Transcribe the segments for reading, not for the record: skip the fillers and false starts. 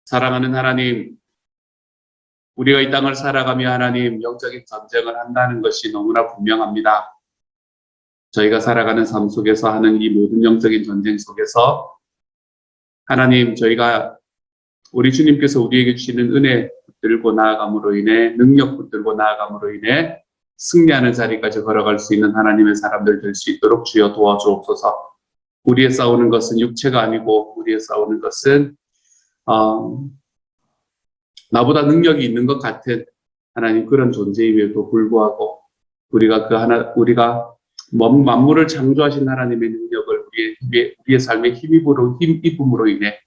사랑하는 하나님, 우리가 이 땅을 살아가며 하나님 영적인 전쟁을 한다는 것이 너무나 분명합니다. 저희가 살아가는 삶 속에서 하는 이 모든 영적인 전쟁 속에서 하나님, 저희가 우리 주님께서 우리에게 주시는 은혜 붙들고 나아감으로 인해, 능력 붙들고 나아감으로 인해 승리하는 자리까지 걸어갈 수 있는 하나님의 사람들 될 수 있도록 주여 도와주옵소서. 우리의 싸우는 것은 육체가 아니고 우리의 싸우는 것은 나보다 능력이 있는 것 같은 하나님 그런 존재임에도 불구하고 우리가 만물을 창조하신 하나님의 능력을 우리의 삶의 힘입음으로 인해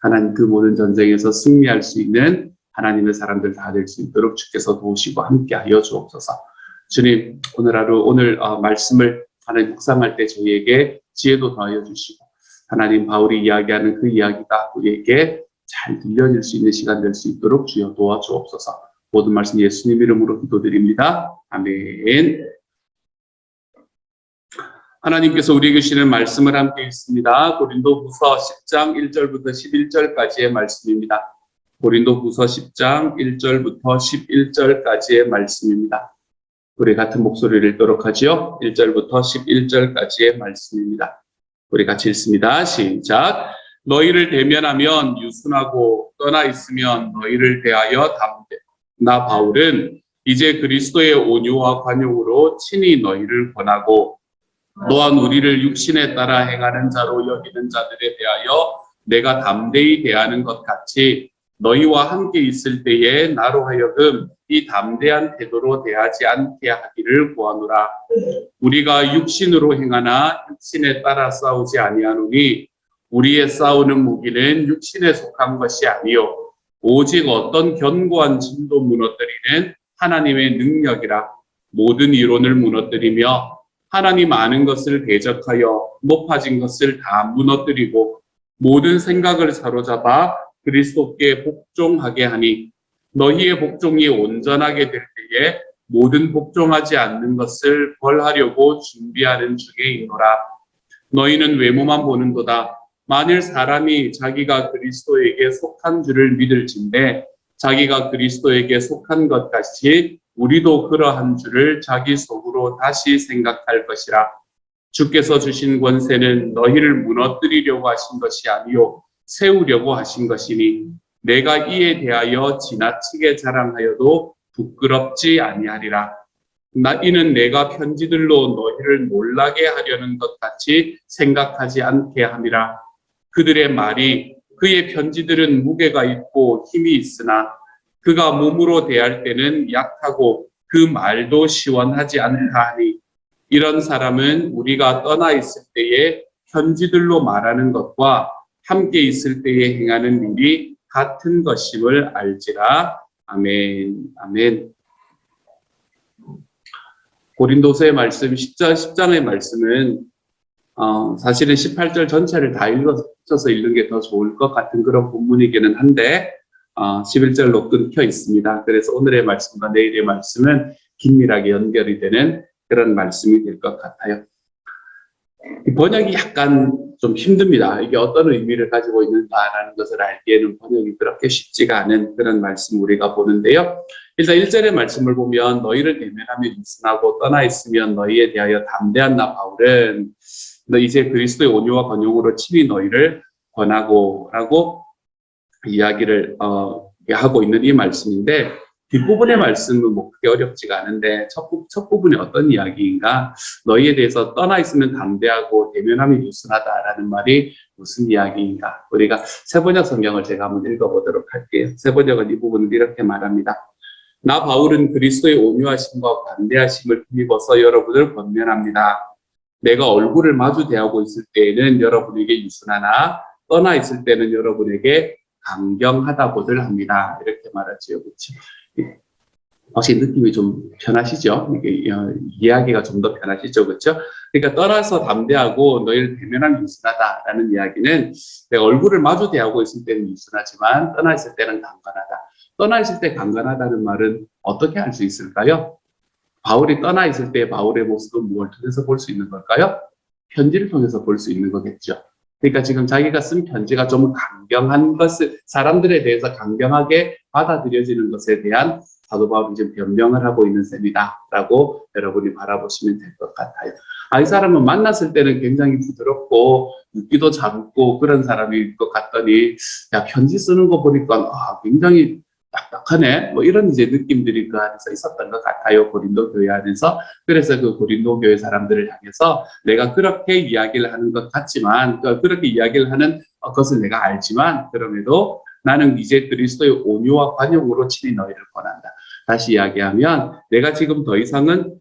하나님 그 모든 전쟁에서 승리할 수 있는 하나님의 사람들 다 될 수 있도록 주께서 도우시고 함께하여 주옵소서. 주님, 오늘 말씀을 하나님 묵상할 때 저희에게 지혜도 더하여 주시고 하나님 바울이 이야기하는 그 이야기가 우리에게 잘 들려질 수 있는 시간 될 수 있도록 주여 도와주옵소서. 모든 말씀 예수님 이름으로 기도드립니다. 아멘. 하나님께서 우리에게 주시는 말씀을 함께 읽습니다. 고린도후서 10장 1절부터 11절까지의 말씀입니다. 고린도후서 10장 1절부터 11절까지의 말씀입니다. 우리 같은 목소리를 읽도록 하지요. 1절부터 11절까지의 말씀입니다. 우리 같이 읽습니다. 시작. 너희를 대면하면 유순하고 떠나 있으면 너희를 대하여 담대. 나 바울은 이제 그리스도의 온유와 관용으로 친히 너희를 권하고 또한 우리를 육신에 따라 행하는 자로 여기는 자들에 대하여 내가 담대히 대하는 것 같이 너희와 함께 있을 때에 나로 하여금 이 담대한 태도로 대하지 않게 하기를 구하노라. 우리가 육신으로 행하나 육신에 따라 싸우지 아니하노니 우리의 싸우는 무기는 육신에 속한 것이 아니요 오직 어떤 견고한 진도 무너뜨리는 하나님의 능력이라. 모든 이론을 무너뜨리며 하나님 아는 것을 대적하여 높아진 것을 다 무너뜨리고 모든 생각을 사로잡아 그리스도께 복종하게 하니 너희의 복종이 온전하게 될 때에 모든 복종하지 않는 것을 벌하려고 준비하는 중에 있노라. 너희는 외모만 보는도다. 만일 사람이 자기가 그리스도에게 속한 줄을 믿을진대 자기가 그리스도에게 속한 것 같이 우리도 그러한 줄을 자기 속으로 다시 생각할 것이라. 주께서 주신 권세는 너희를 무너뜨리려고 하신 것이 아니요 세우려고 하신 것이니 내가 이에 대하여 지나치게 자랑하여도 부끄럽지 아니하리라. 이는 내가 편지들로 너희를 놀라게 하려는 것 같이 생각하지 않게 함이라. 그들의 말이 그의 편지들은 무게가 있고 힘이 있으나 그가 몸으로 대할 때는 약하고 그 말도 시원하지 않다 하니 이런 사람은 우리가 떠나 있을 때에 편지들로 말하는 것과 함께 있을 때에 행하는 일이 같은 것임을 알지라. 아멘. 아멘. 고린도서의 말씀 10장의 말씀은 사실은 18절 전체를 다 읽어서 읽는 게 더 좋을 것 같은 그런 본문이기는 한데 11절로 끊겨 있습니다. 그래서 오늘의 말씀과 내일의 말씀은 긴밀하게 연결이 되는 그런 말씀이 될 것 같아요. 이 번역이 약간 좀 힘듭니다. 이게 어떤 의미를 가지고 있는가라는 것을 알기에는 번역이 그렇게 쉽지가 않은 그런 말씀 우리가 보는데요. 일단 1절의 말씀을 보면 너희를 대면하며 유순하고 떠나 있으면 너희에 대하여 담대한 나 바울은 너 이제 그리스도의 온유와 권용으로 친히 너희를 권하고 라고 이야기를 하고 있는 이 말씀인데 뒷부분의 말씀은 뭐 그렇게 어렵지가 않은데 첫 부분이 어떤 이야기인가? 너희에 대해서 떠나 있으면 담대하고 대면하면 유순하다라는 말이 무슨 이야기인가? 우리가 세번역 성경을 제가 한번 읽어보도록 할게요. 세번역은 이 부분을 이렇게 말합니다. 나 바울은 그리스도의 온유하심과 관대하심을 힘입어서 여러분을 권면합니다. 내가 얼굴을 마주 대하고 있을 때에는 여러분에게 유순하나 떠나 있을 때는 여러분에게 강경하다고들 합니다. 이렇게 말하지요. 그렇죠? 혹시 느낌이 좀 편하시죠? 이게 이야기가 좀 더 편하시죠? 그렇죠? 그러니까 떠나서 담대하고 너희를 대면하면 유순하다라는 이야기는 내가 얼굴을 마주 대하고 있을 때는 유순하지만 떠나 있을 때는 강건하다. 떠나 있을 때 강건하다는 말은 어떻게 할 수 있을까요? 바울이 떠나 있을 때 바울의 모습은 무엇을 통해서 볼 수 있는 걸까요? 편지를 통해서 볼 수 있는 거겠죠. 그러니까 지금 자기가 쓴 편지가 좀 강경한 것을, 사람들에 대해서 강경하게 받아들여지는 것에 대한 사도 바울이 지금 변명을 하고 있는 셈이다라고 여러분이 바라보시면 될 것 같아요. 이 사람은 만났을 때는 굉장히 부드럽고 웃기도 잘 웃고 그런 사람일 것 같더니, 야, 편지 쓰는 거 보니까 굉장히 딱딱하네, 뭐 이런 이제 느낌들이 그 안에서 있었던 것 같아요, 고린도 교회 안에서. 그래서 그 고린도 교회 사람들을 향해서 내가 그렇게 이야기를 하는 것 같지만, 그렇게 이야기를 하는 것을 내가 알지만, 그럼에도 나는 이제 그리스도의 온유와 관용으로 친히 너희를 권한다. 다시 이야기하면 내가 지금 더 이상은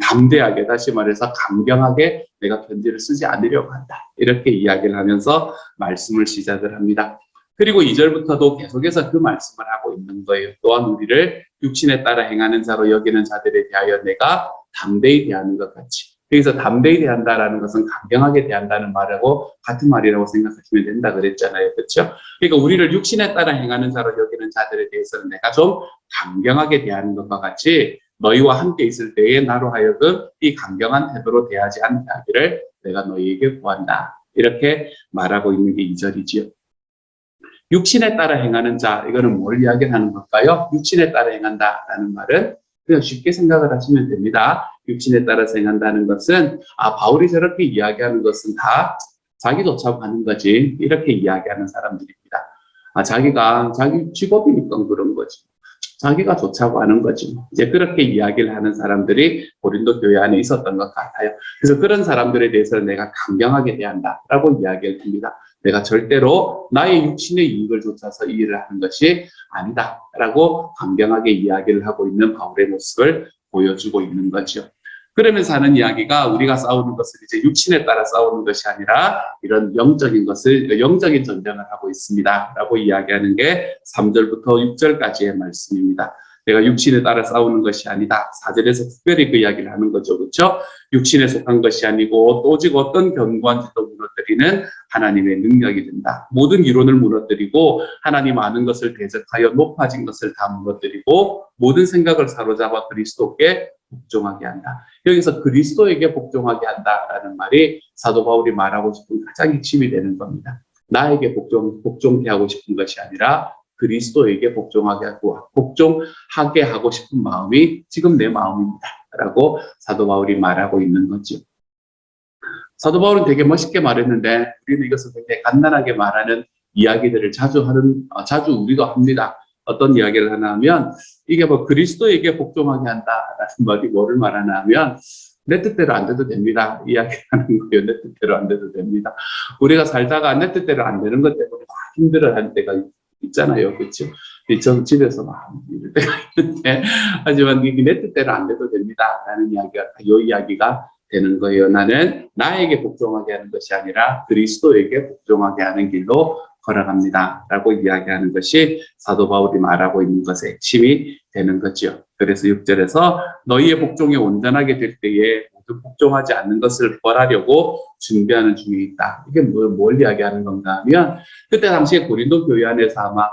담대하게, 다시 말해서 강경하게 내가 편지를 쓰지 않으려고 한다, 이렇게 이야기를 하면서 말씀을 시작을 합니다. 그리고 2절부터도 계속해서 그 말씀을 하고 있는 거예요. 또한 우리를 육신에 따라 행하는 자로 여기는 자들에 대하여 내가 담대히 대하는 것 같이. 여기서 담대히 대한다라는 것은 강경하게 대한다는 말하고 같은 말이라고 생각하시면 된다 그랬잖아요. 그렇죠? 그러니까 우리를 육신에 따라 행하는 자로 여기는 자들에 대해서는 내가 좀 강경하게 대하는 것과 같이 너희와 함께 있을 때에 나로 하여금 이 강경한 태도로 대하지 않게 하기를 내가 너희에게 구한다. 이렇게 말하고 있는 게 2절이지요. 육신에 따라 행하는 자, 이거는 뭘 이야기하는 걸까요? 육신에 따라 행한다라는 말은 그냥 쉽게 생각을 하시면 됩니다. 육신에 따라서 행한다는 것은 바울이 저렇게 이야기하는 것은 다 자기 좋자고 하는 거지, 이렇게 이야기하는 사람들입니다. 자기가 자기 직업이니까 그런 거지, 자기가 좋자고 하는 거지, 이제 그렇게 이야기를 하는 사람들이 고린도 교회 안에 있었던 것 같아요. 그래서 그런 사람들에 대해서는 내가 강경하게 대한다라고 이야기를 합니다. 내가 절대로 나의 육신의 이익을 좇아서 이 일을 하는 것이 아니다라고 강경하게 이야기를 하고 있는 바울의 모습을 보여주고 있는 거죠. 그러면서 하는 이야기가 우리가 싸우는 것을 이제 육신에 따라 싸우는 것이 아니라 이런 영적인 것을, 영적인 전쟁을 하고 있습니다라고 이야기하는 게 3절부터 6절까지의 말씀입니다. 내가 육신에 따라 싸우는 것이 아니다. 4절에서 특별히 그 이야기를 하는 거죠. 그렇죠? 육신에 속한 것이 아니고 오직 어떤 견고한지도 무너뜨리는 하나님의 능력이 된다. 모든 이론을 무너뜨리고 하나님 아는 것을 대적하여 높아진 것을 다 무너뜨리고 모든 생각을 사로잡아 그리스도께 복종하게 한다. 여기서 그리스도에게 복종하게 한다라는 말이 사도 바울이 말하고 싶은 가장 핵심이 되는 겁니다. 나에게 복종케 하고 싶은 것이 아니라 그리스도에게 복종하게 하고 싶은 마음이 지금 내 마음입니다. 라고 사도 바울이 말하고 있는 거죠. 사도 바울은 되게 멋있게 말했는데 우리는 이것을 굉장히 간단하게 말하는 이야기들을 자주 우리도 합니다. 어떤 이야기를 하나 하면 이게 뭐 그리스도에게 복종하게 한다라는 말이 뭐를 말하나 하면 내 뜻대로 안 돼도 됩니다. 이야기하는 거예요. 내 뜻대로 안 돼도 됩니다. 우리가 살다가 내 뜻대로 안 되는 것 때문에 막 힘들어할 때가 있잖아요. 그렇죠? 전 집에서 막 이럴 때가 있는데 하지만 이게 내 뜻대로 안 돼도 됩니다. 라는 이야기가 이 이야기가 되는 거예요. 나는 나에게 복종하게 하는 것이 아니라 그리스도에게 복종하게 하는 길로 걸어갑니다. 라고 이야기하는 것이 사도 바울이 말하고 있는 것의 핵심이 되는 거죠. 그래서 6절에서 너희의 복종이 온전하게 될 때에 모두 복종하지 않는 것을 벌하려고 준비하는 중에 있다. 이게 뭘 이야기하는 건가 하면 그때 당시에 고린도 교회 안에서 아마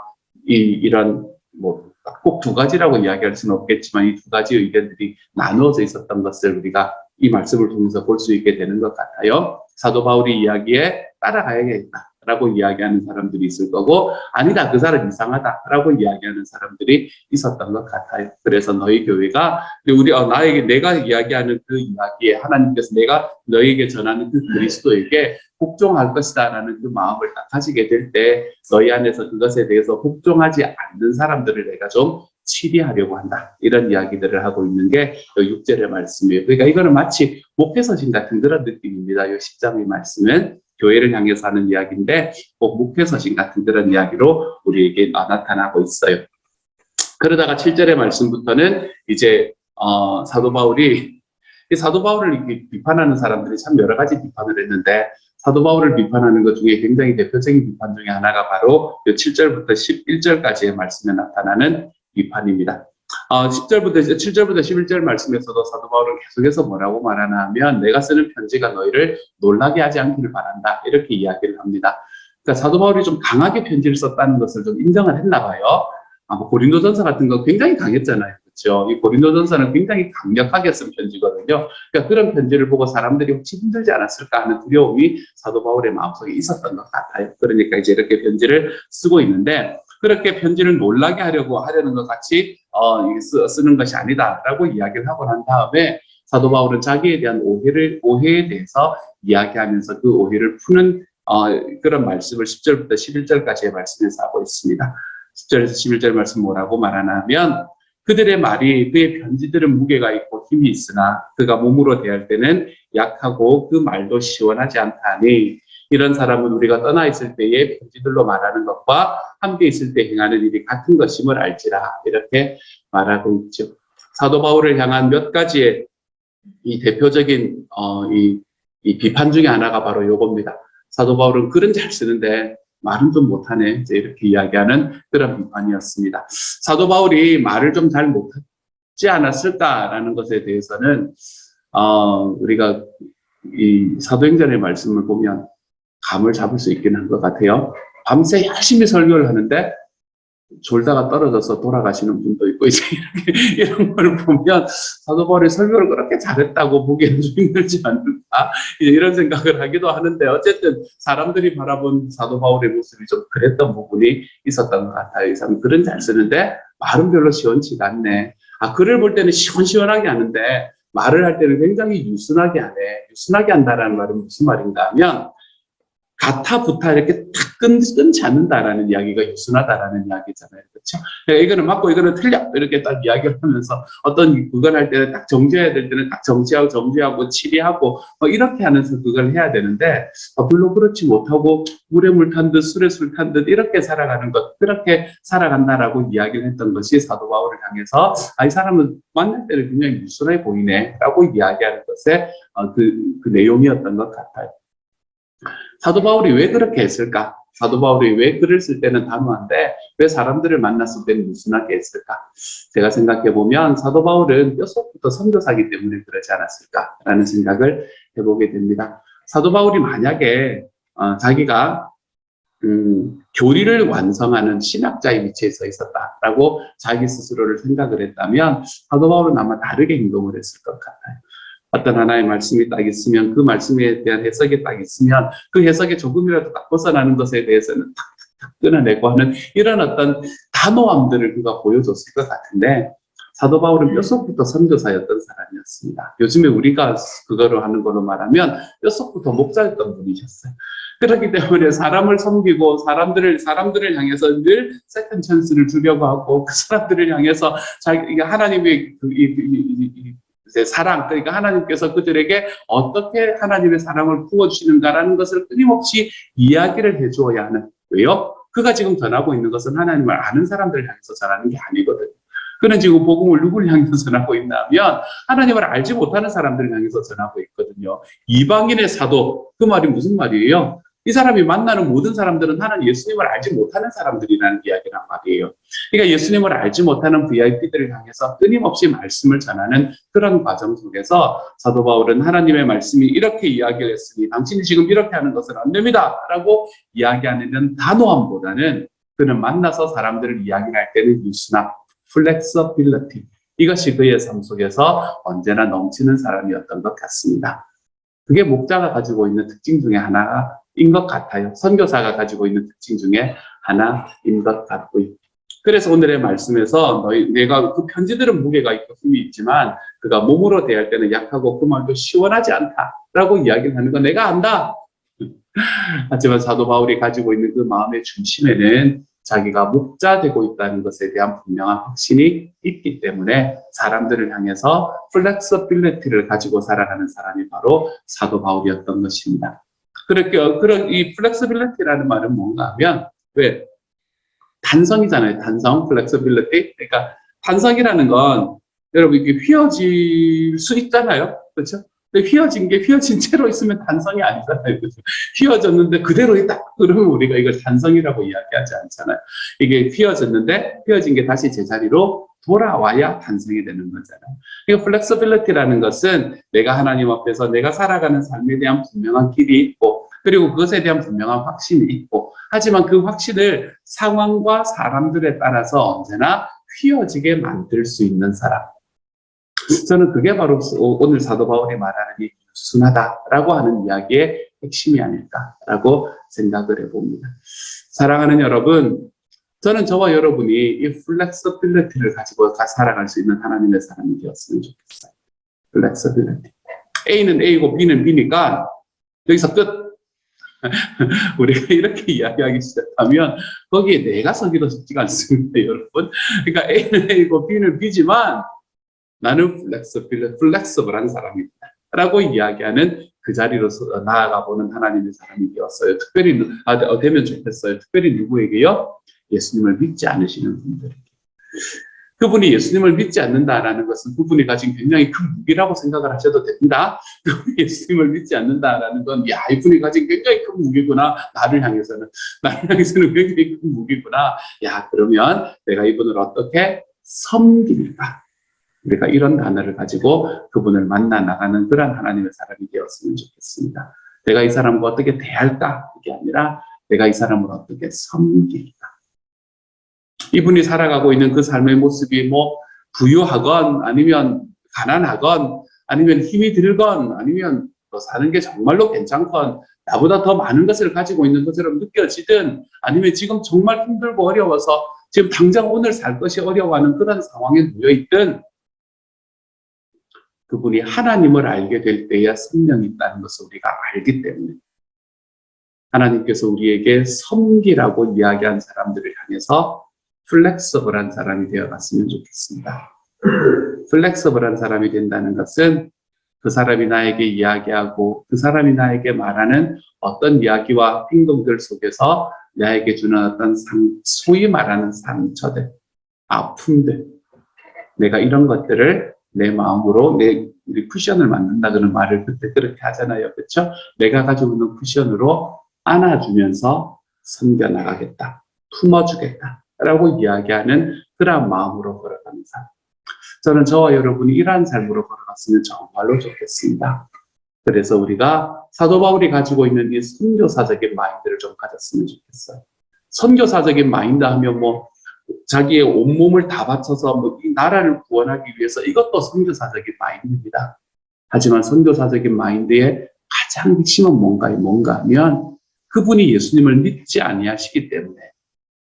이런 꼭 두 가지라고 이야기할 수는 없겠지만 이 두 가지 의견들이 나누어져 있었던 것을 우리가 이 말씀을 통해서 볼 수 있게 되는 것 같아요. 사도 바울이 이야기에 따라가야겠다라고 이야기하는 사람들이 있을 거고 아니다, 그 사람 이상하다라고 이야기하는 사람들이 있었던 것 같아요. 그래서 너희 교회가 내가 이야기하는 그 이야기에 하나님께서 내가 너희에게 전하는 그 그리스도에게 복종할 것이다라는 그 마음을 딱 가지게 될 때 너희 안에서 그것에 대해서 복종하지 않는 사람들을 내가 좀 치리하려고 한다. 이런 이야기들을 하고 있는 게 6절의 말씀이에요. 그러니까 이거는 마치 목회서신 같은 그런 느낌입니다. 이 10장의 말씀은 교회를 향해서 하는 이야기인데 꼭 목회서신 같은 그런 이야기로 우리에게 나타나고 있어요. 그러다가 7절의 말씀부터는 이제 사도 바울을 이렇게 비판하는 사람들이 참 여러 가지 비판을 했는데 사도 바울을 비판하는 것 중에 굉장히 대표적인 비판 중에 하나가 바로 7절부터 11절까지의 말씀에 나타나는 비판입니다. 7절부터 11절 말씀에서도 사도 바울은 계속해서 뭐라고 말하나 하면 내가 쓰는 편지가 너희를 놀라게 하지 않기를 바란다. 이렇게 이야기를 합니다. 그러니까 사도 바울이 좀 강하게 편지를 썼다는 것을 좀 인정을 했나 봐요. 고린도전서 같은 거 굉장히 강했잖아요. 있죠. 이 고린도전서는 굉장히 강력하게 쓴 편지거든요. 그러니까 그런 편지를 보고 사람들이 혹시 힘들지 않았을까 하는 두려움이 사도 바울의 마음속에 있었던 것 같아요. 그러니까 이제 이렇게 편지를 쓰고 있는데, 그렇게 편지를 놀라게 하려는 것 같이 쓰는 것이 아니다라고 이야기를 하고 난 다음에 사도 바울은 자기에 대한 오해에 대해서 이야기하면서 그 오해를 푸는 그런 말씀을 10절부터 11절까지의 말씀에서 하고 있습니다. 10절에서 11절 말씀 뭐라고 말하냐면, 그들의 말이 그의 편지들은 무게가 있고 힘이 있으나 그가 몸으로 대할 때는 약하고 그 말도 시원하지 않다니, 이런 사람은 우리가 떠나 있을 때의 편지들로 말하는 것과 함께 있을 때 행하는 일이 같은 것임을 알지라, 이렇게 말하고 있죠. 사도 바울을 향한 몇 가지의 이 대표적인 이 비판 중에 하나가 바로 요겁니다. 사도 바울은 글은 잘 쓰는데 말은 좀 못하네, 이제 이렇게 이야기하는 그런 비판이었습니다. 사도 바울이 말을 좀 잘 못하지 않았을까라는 것에 대해서는 우리가 이 사도행전의 말씀을 보면 감을 잡을 수 있긴 한 것 같아요. 밤새 열심히 설교를 하는데 졸다가 떨어져서 돌아가시는 분도 있고, 이제 이런 걸 보면 사도 바울이 설교를 그렇게 잘했다고 보기에는 좀 힘들지 않을까, 이제 이런 생각을 하기도 하는데, 어쨌든 사람들이 바라본 사도 바울의 모습이 좀 그랬던 부분이 있었던 것 같아요. 이 사람 글은 잘 쓰는데 말은 별로 시원치가 않네. 글을 볼 때는 시원시원하게 하는데 말을 할 때는 굉장히 유순하게 하네. 유순하게 한다라는 말은 무슨 말인가 하면, 가타 부타 이렇게 탁 끊지 않는다라는 이야기가 유순하다라는 이야기잖아요. 그렇죠? 이거는 맞고 이거는 틀려, 이렇게 딱 이야기를 하면서 어떤 그걸 할 때는 딱 정지해야 될 때는 딱 정지하고 치리하고 이렇게 하면서 그걸 해야 되는데, 별로 그렇지 못하고 물에 물 탄 듯 술에 술 탄 듯 이렇게 살아가는 것, 그렇게 살아간다라고 이야기를 했던 것이 사도 바울을 향해서 이 사람은 만날 때는 굉장히 유순해 보이네 라고 이야기하는 것에 그 내용이었던 것 같아요. 사도 바울이 왜 그렇게 했을까? 사도 바울이 왜 글을 쓸 때는 단호한데 왜 사람들을 만났을 때는 유순하게 했을까? 제가 생각해 보면 사도 바울은 뼛속부터 선교사이기 때문에 그러지 않았을까라는 생각을 해보게 됩니다. 사도 바울이 만약에 자기가 교리를 완성하는 신학자의 위치에 서 있었다라고 자기 스스로를 생각을 했다면 사도 바울은 아마 다르게 행동을 했을 것 같아요. 어떤 하나의 말씀이 딱 있으면 그 말씀에 대한 해석이 딱 있으면 그 해석에 조금이라도 딱 벗어나는 것에 대해서는 탁탁탁 끊어내고 하는 이런 어떤 단호함들을 그가 보여줬을 것 같은데, 사도 바울은 뼛속부터 선교사였던 사람이었습니다. 요즘에 우리가 그거를 하는 걸로 말하면 뼛속부터 목자였던 분이셨어요. 그렇기 때문에 사람을 섬기고 사람들을 향해서 늘 세컨 찬스를 주려고 하고, 그 사람들을 향해서 하나님의 사랑, 그러니까 하나님께서 그들에게 어떻게 하나님의 사랑을 부어주시는가라는 것을 끊임없이 이야기를 해주어야 하는. 왜요? 그가 지금 전하고 있는 것은 하나님을 아는 사람들을 향해서 전하는 게 아니거든요. 그는 지금 복음을 누구를 향해서 전하고 있냐면 하나님을 알지 못하는 사람들을 향해서 전하고 있거든요. 이방인의 사도, 그 말이 무슨 말이에요? 이 사람이 만나는 모든 사람들은 하나님 예수님을 알지 못하는 사람들이라는 이야기란 말이에요. 그러니까 예수님을 알지 못하는 VIP들을 향해서 끊임없이 말씀을 전하는 그런 과정 속에서 사도 바울은 하나님의 말씀이 이렇게 이야기를 했으니 당신이 지금 이렇게 하는 것은 안 됩니다 라고 이야기하는 단호함보다는 그는 만나서 사람들을 이야기할 때는 유순함, 플렉서빌리티, 이것이 그의 삶 속에서 언제나 넘치는 사람이었던 것 같습니다. 그게 목자가 가지고 있는 특징 중에 하나인 것 같아요. 선교사가 가지고 있는 특징 중에 하나인 것 같고요. 그래서 오늘의 말씀에서 내가 그 편지들은 무게가 있고 힘이 있지만 그가 몸으로 대할 때는 약하고 그 말도 시원하지 않다라고 이야기를 하는 건 내가 안다. 하지만 사도 바울이 가지고 있는 그 마음의 중심에는 자기가 목자 되고 있다는 것에 대한 분명한 확신이 있기 때문에 사람들을 향해서 플렉서빌리티를 가지고 살아가는 사람이 바로 사도 바울이었던 것입니다. 그런 이 플렉서빌리티라는 말은 뭔가 하면, 왜 단성이잖아요. 단성, 플렉서빌리티. 그러니까 단성이라는 건 여러분 이게 휘어질 수 있잖아요. 그렇죠? 근데 휘어진 채로 있으면 단성이 아니잖아요. 그렇죠? 휘어졌는데 그대로 있다. 그러면 우리가 이걸 단성이라고 이야기하지 않잖아요. 이게 휘어진 게 다시 제자리로 돌아와야 단성이 되는 거잖아요. 그러니까 플렉서빌리티라는 것은 내가 하나님 앞에서 내가 살아가는 삶에 대한 분명한 길이 있고, 그리고 그것에 대한 분명한 확신이 있고, 하지만 그 확신을 상황과 사람들에 따라서 언제나 휘어지게 만들 수 있는 사람. 저는 그게 바로 오늘 사도 바울이 말하는 이 순하다라고 하는 이야기의 핵심이 아닐까라고 생각을 해봅니다. 사랑하는 여러분, 저는 저와 여러분이 이 플렉서빌리티를 가지고 살아갈 수 있는 하나님의 사람이 되었으면 좋겠어요. 플렉서빌리티. A는 A고 B는 B니까 여기서 끝. 우리가 이렇게 이야기하기 시작하면 거기에 내가 서기도 쉽지가 않습니다, 여러분. 그러니까 A는 A고 B는 B지만 나는 플렉서블한 사람이다 라고 이야기하는 그 자리로 나아가 보는 하나님의 사람이 되었어요. 특별히 되면 좋겠어요. 특별히 누구에게요? 예수님을 믿지 않으시는 분들에게. 그분이 예수님을 믿지 않는다라는 것은 그분이 가진 굉장히 큰 무기라고 생각을 하셔도 됩니다. 그분이 예수님을 믿지 않는다라는 건, 야, 이분이 가진 굉장히 큰 무기구나. 나를 향해서는 굉장히 큰 무기구나. 야, 그러면 내가 이분을 어떻게 섬깁니까? 우리가 이런 단어를 가지고 그분을 만나 나가는 그런 하나님의 사람이 되었으면 좋겠습니다. 내가 이 사람과 어떻게 대할까? 이게 아니라 내가 이 사람을 어떻게 섬길까? 이분이 살아가고 있는 그 삶의 모습이 뭐 부유하건 아니면 가난하건 아니면 힘이 들건 아니면 사는 게 정말로 괜찮건 나보다 더 많은 것을 가지고 있는 것처럼 느껴지든 아니면 지금 정말 힘들고 어려워서 지금 당장 오늘 살 것이 어려워하는 그런 상황에 놓여 있든 그분이 하나님을 알게 될 때야 생명이 있다는 것을 우리가 알기 때문에 하나님께서 우리에게 섬기라고 이야기한 사람들을 향해서 플렉서블한 사람이 되어갔으면 좋겠습니다. 플렉서블한 사람이 된다는 것은 그 사람이 나에게 이야기하고 그 사람이 나에게 말하는 어떤 이야기와 행동들 속에서 나에게 주는 어떤 소위 말하는 상처들, 아픔들, 내가 이런 것들을 내 마음으로 우리 쿠션을 만든다는 말을 그때 그렇게 하잖아요. 그렇죠? 내가 가지고 있는 쿠션으로 안아주면서 섬겨나가겠다, 품어주겠다 라고 이야기하는 그러한 마음으로 걸어가는 삶. 저는 저와 여러분이 이러한 삶으로 걸어갔으면 정말로 좋겠습니다. 그래서 우리가 사도 바울이 가지고 있는 이 선교사적인 마인드를 좀 가졌으면 좋겠어요. 선교사적인 마인드 하면 뭐 자기의 온몸을 다 바쳐서 뭐 이 나라를 구원하기 위해서 이것도 선교사적인 마인드입니다. 하지만 선교사적인 마인드의 가장 핵심은 뭔가 하면 그분이 예수님을 믿지 아니하시기 때문에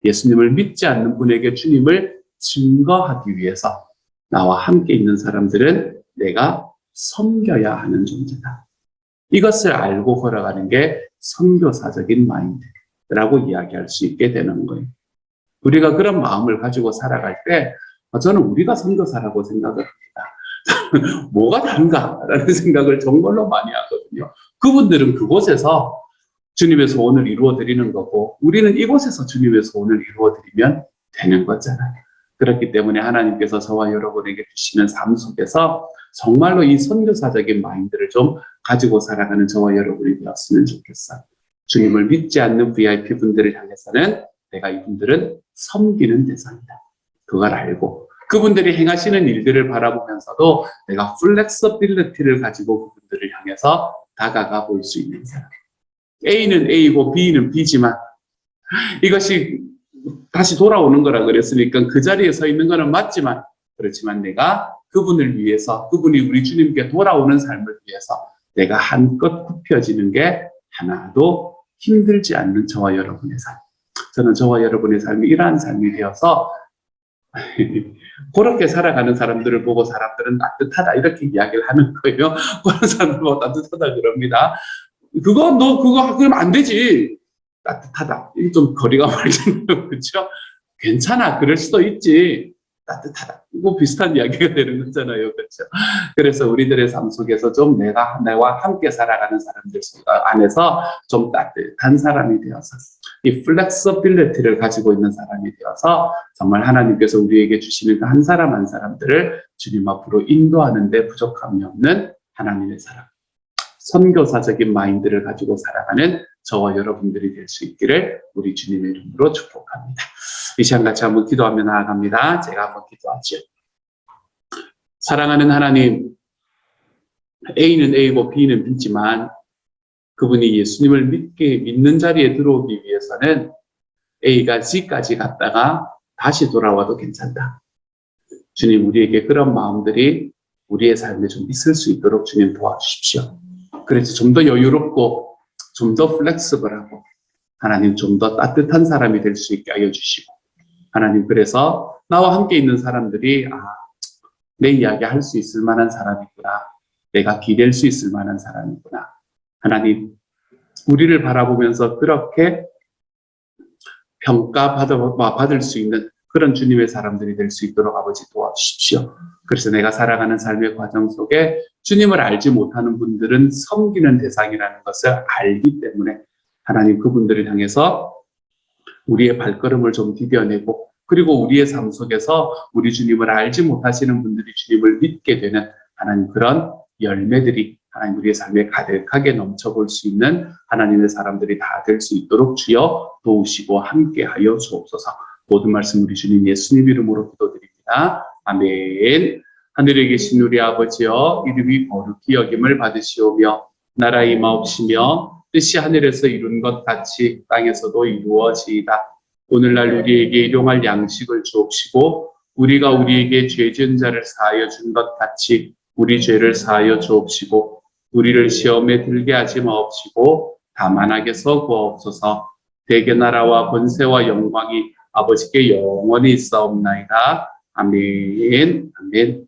예수님을 믿지 않는 분에게 주님을 증거하기 위해서 나와 함께 있는 사람들은 내가 섬겨야 하는 존재다. 이것을 알고 걸어가는 게 선교사적인 마인드라고 이야기할 수 있게 되는 거예요. 우리가 그런 마음을 가지고 살아갈 때 저는 우리가 선교사라고 생각을 합니다. 뭐가 다른가라는 생각을 정말로 많이 하거든요. 그분들은 그곳에서 주님의 소원을 이루어드리는 거고 우리는 이곳에서 주님의 소원을 이루어드리면 되는 거잖아요. 그렇기 때문에 하나님께서 저와 여러분에게 주시는 삶 속에서 정말로 이 선교사적인 마인드를 좀 가지고 살아가는 저와 여러분이 되었으면 좋겠어요. 주님을 믿지 않는 VIP 분들을 향해서는 내가 이분들은 섬기는 대상이다. 그걸 알고 그분들이 행하시는 일들을 바라보면서도 내가 플렉서빌리티를 가지고 그분들을 향해서 다가가 볼 수 있는 사람. A는 A고 B는 B지만 이것이 다시 돌아오는 거라 그랬으니까 그 자리에 서 있는 거는 맞지만 그렇지만 내가 그분을 위해서 그분이 우리 주님께 돌아오는 삶을 위해서 내가 한껏 굽혀지는 게 하나도 힘들지 않는 저와 여러분의 삶. 저는 저와 여러분의 삶이 이러한 삶이 되어서 그렇게 살아가는 사람들을 보고 사람들은 따뜻하다 이렇게 이야기를 하는 거예요. 그런 사람들 보고 따뜻하다 그럽니다. 그럼 안 되지. 따뜻하다. 이게 좀 거리가 멀잖아요. 그렇죠? 괜찮아. 그럴 수도 있지. 따뜻하다. 이거 비슷한 이야기가 되는 거잖아요. 그렇죠? 그래서 우리들의 삶 속에서 좀 내와 함께 살아가는 사람들 안에서 좀 따뜻한 사람이 되어서 이 플렉서빌리티를 가지고 있는 사람이 되어서 정말 하나님께서 우리에게 주시는 그 한 사람 한 사람들을 주님 앞으로 인도하는 데 부족함이 없는 하나님의 사람. 선교사적인 마인드를 가지고 살아가는 저와 여러분들이 될 수 있기를 우리 주님의 이름으로 축복합니다. 이 시간 같이 한번 기도하며 나아갑니다. 제가 한번 기도하죠. 사랑하는 하나님, A는 A고 B는 B지만 그분이 예수님을 믿는 자리에 들어오기 위해서는 A가 G까지 갔다가 다시 돌아와도 괜찮다. 주님, 우리에게 그런 마음들이 우리의 삶에 좀 있을 수 있도록 주님 도와주십시오. 그래서 좀 더 여유롭고 좀 더 플렉스블하고 하나님 좀 더 따뜻한 사람이 될 수 있게 하여 주시고 하나님, 그래서 나와 함께 있는 사람들이 내 이야기 할 수 있을 만한 사람이구나, 내가 기댈 수 있을 만한 사람이구나. 하나님, 우리를 바라보면서 그렇게 평가받을 수 있는 그런 주님의 사람들이 될 수 있도록 아버지 도와주십시오. 그래서 내가 살아가는 삶의 과정 속에 주님을 알지 못하는 분들은 섬기는 대상이라는 것을 알기 때문에 하나님, 그분들을 향해서 우리의 발걸음을 좀 디뎌내고, 그리고 우리의 삶 속에서 우리 주님을 알지 못하시는 분들이 주님을 믿게 되는 하나님, 그런 열매들이 하나님 우리의 삶에 가득하게 넘쳐볼 수 있는 하나님의 사람들이 다 될 수 있도록 주여 도우시고 함께하여 주옵소서. 모든 말씀 우리 주님 예수님 이름으로 기도드립니다. 아멘. 하늘에 계신 우리 아버지여, 이름이 거룩히 여김을 받으시오며 나라 임하옵시며 뜻이 하늘에서 이룬 것 같이 땅에서도 이루어지이다. 오늘날 우리에게 일용할 양식을 주옵시고 우리가 우리에게 죄 지은 자를 사하여 준 것 같이 우리 죄를 사하여 주옵시고 우리를 시험에 들게 하지 마옵시고 다만 악에서 구하옵소서. 대개 나라와 권세와 영광이 아버지께 영원히 있사옵나이다. 아멘. 아멘.